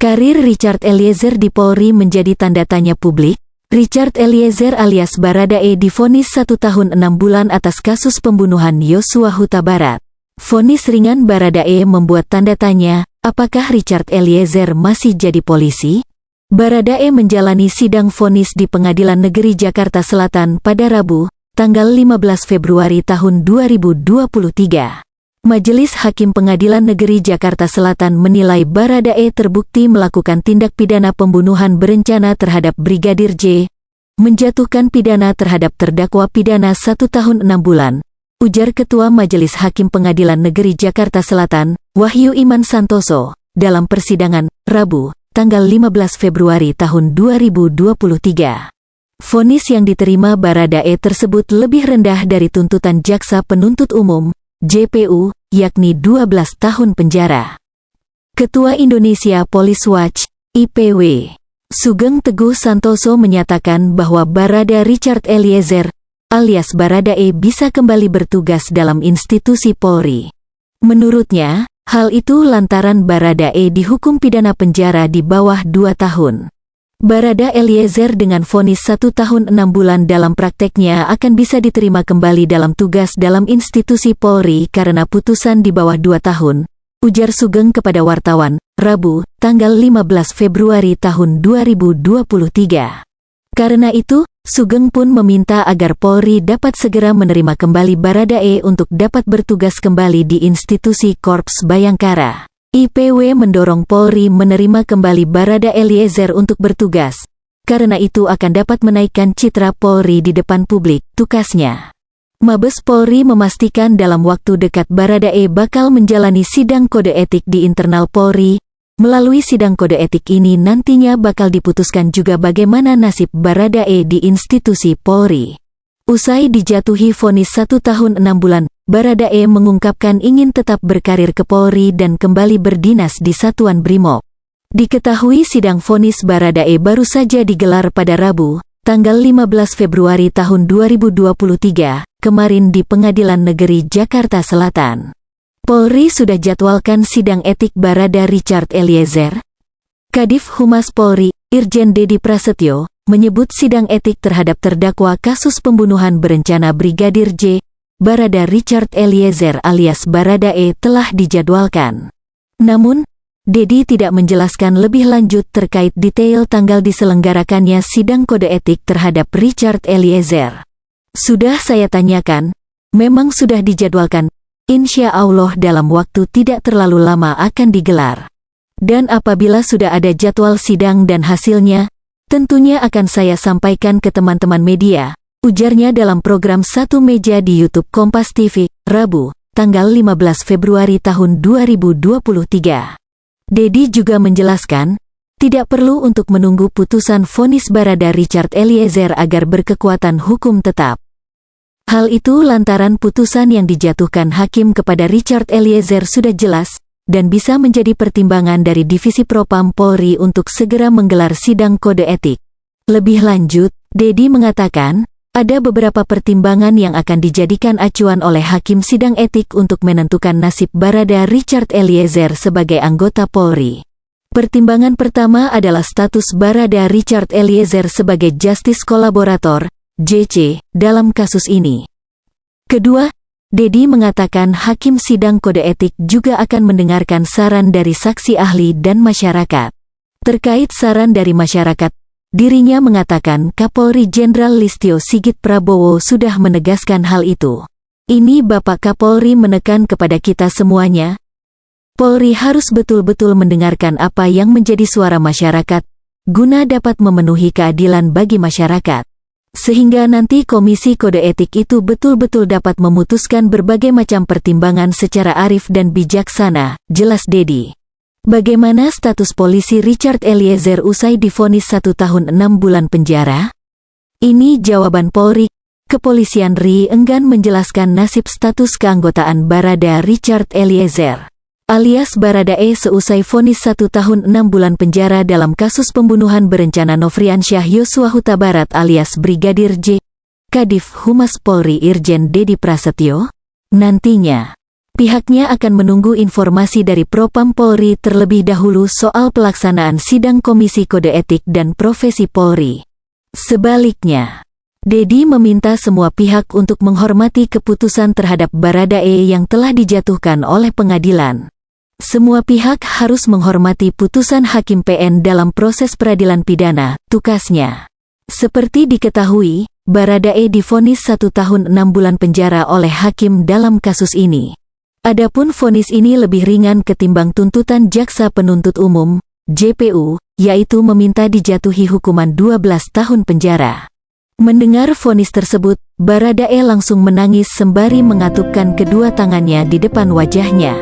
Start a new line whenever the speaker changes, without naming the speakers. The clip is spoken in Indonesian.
Karir Richard Eliezer di Polri menjadi tanda tanya publik. Richard Eliezer alias Baradae divonis 1 tahun 6 bulan atas kasus pembunuhan Yosua Huta Barat. Vonis ringan Baradae membuat tanda tanya, apakah Richard Eliezer masih jadi polisi? Baradae menjalani sidang vonis di Pengadilan Negeri Jakarta Selatan pada Rabu, tanggal 15 Februari tahun 2023. Majelis Hakim Pengadilan Negeri Jakarta Selatan menilai Baradae terbukti melakukan tindak pidana pembunuhan berencana terhadap Brigadir J, menjatuhkan pidana terhadap terdakwa pidana 1 tahun 6 bulan, ujar Ketua Majelis Hakim Pengadilan Negeri Jakarta Selatan, Wahyu Iman Santoso, dalam persidangan, Rabu, tanggal 15 Februari tahun 2023. Vonis yang diterima Baradae tersebut lebih rendah dari tuntutan Jaksa Penuntut Umum, JPU, yakni 12 tahun penjara. Ketua Indonesia Police Watch, IPW, Sugeng Teguh Santoso menyatakan bahwa Barada Richard Eliezer, alias Baradae bisa kembali bertugas dalam institusi Polri. Menurutnya, hal itu lantaran Baradae dihukum pidana penjara di bawah 2 tahun. Barada Eliezer dengan vonis 1 tahun 6 bulan dalam prakteknya akan bisa diterima kembali dalam tugas dalam institusi Polri karena putusan di bawah 2 tahun, ujar Sugeng kepada wartawan, Rabu, tanggal 15 Februari tahun 2023. Karena itu, Sugeng pun meminta agar Polri dapat segera menerima kembali Baradae untuk dapat bertugas kembali di institusi Korps Bayangkara. IPW mendorong Polri menerima kembali Barada Eliezer untuk bertugas, karena itu akan dapat menaikkan citra Polri di depan publik, tukasnya. Mabes Polri memastikan dalam waktu dekat Baradae bakal menjalani sidang kode etik di internal Polri. Melalui sidang kode etik ini nantinya bakal diputuskan juga bagaimana nasib Baradae di institusi Polri. Usai dijatuhi vonis 1 tahun 6 bulan, Baradae mengungkapkan ingin tetap berkarir ke Polri dan kembali berdinas di Satuan Brimob. Diketahui sidang vonis Baradae baru saja digelar pada Rabu, tanggal 15 Februari tahun 2023, kemarin di Pengadilan Negeri Jakarta Selatan. Polri sudah jadwalkan sidang etik Barada Richard Eliezer. Kadif Humas Polri, Irjen Dedi Prasetyo, menyebut sidang etik terhadap terdakwa kasus pembunuhan berencana Brigadir J, Barada Richard Eliezer alias Baradae telah dijadwalkan. Namun, Dedi tidak menjelaskan lebih lanjut terkait detail tanggal diselenggarakannya sidang kode etik terhadap Richard Eliezer. Sudah saya tanyakan, memang sudah dijadwalkan, insya Allah dalam waktu tidak terlalu lama akan digelar. Dan apabila sudah ada jadwal sidang dan hasilnya, tentunya akan saya sampaikan ke teman-teman media, ujarnya dalam program Satu Meja di YouTube Kompas TV, Rabu, tanggal 15 Februari tahun 2023. Dedi juga menjelaskan, tidak perlu untuk menunggu putusan vonis Barada Richard Eliezer agar berkekuatan hukum tetap. Hal itu lantaran putusan yang dijatuhkan hakim kepada Richard Eliezer sudah jelas, dan bisa menjadi pertimbangan dari Divisi Propam Polri untuk segera menggelar sidang kode etik. Lebih lanjut, Dedi mengatakan, ada beberapa pertimbangan yang akan dijadikan acuan oleh hakim sidang etik untuk menentukan nasib Barada Richard Eliezer sebagai anggota Polri. Pertimbangan pertama adalah status Barada Richard Eliezer sebagai Justice Collaborator, JC, dalam kasus ini. Kedua, Dedi mengatakan hakim sidang kode etik juga akan mendengarkan saran dari saksi ahli dan masyarakat. Terkait saran dari masyarakat, dirinya mengatakan Kapolri Jenderal Listio Sigit Prabowo sudah menegaskan hal itu. Ini Bapak Kapolri menekan kepada kita semuanya. Polri harus betul-betul mendengarkan apa yang menjadi suara masyarakat, guna dapat memenuhi keadilan bagi masyarakat. Sehingga nanti Komisi Kode Etik itu betul-betul dapat memutuskan berbagai macam pertimbangan secara arif dan bijaksana, jelas Dedi. Bagaimana status polisi Richard Eliezer usai divonis 1 tahun 6 bulan penjara? Ini jawaban Polri. Kepolisian RI enggan menjelaskan nasib status keanggotaan Barada Richard Eliezer, alias Baradae seusai vonis 1 tahun 6 bulan penjara dalam kasus pembunuhan berencana Nofriansyah Yosua Huta Barat alias Brigadir J. Kadif Humas Polri Irjen Dedi Prasetyo. Nantinya, Pihaknya akan menunggu informasi dari Propam Polri terlebih dahulu soal pelaksanaan sidang Komisi Kode Etik dan Profesi Polri. Sebaliknya, Dedi meminta semua pihak untuk menghormati keputusan terhadap Baradae yang telah dijatuhkan oleh pengadilan. Semua pihak harus menghormati putusan Hakim PN dalam proses peradilan pidana, tukasnya. Seperti diketahui, Baradae divonis 1 tahun 6 bulan penjara oleh hakim dalam kasus ini. Adapun vonis ini lebih ringan ketimbang tuntutan Jaksa Penuntut Umum, JPU, yaitu meminta dijatuhi hukuman 12 tahun penjara. Mendengar vonis tersebut, Baradae langsung menangis sembari mengatupkan kedua tangannya di depan wajahnya.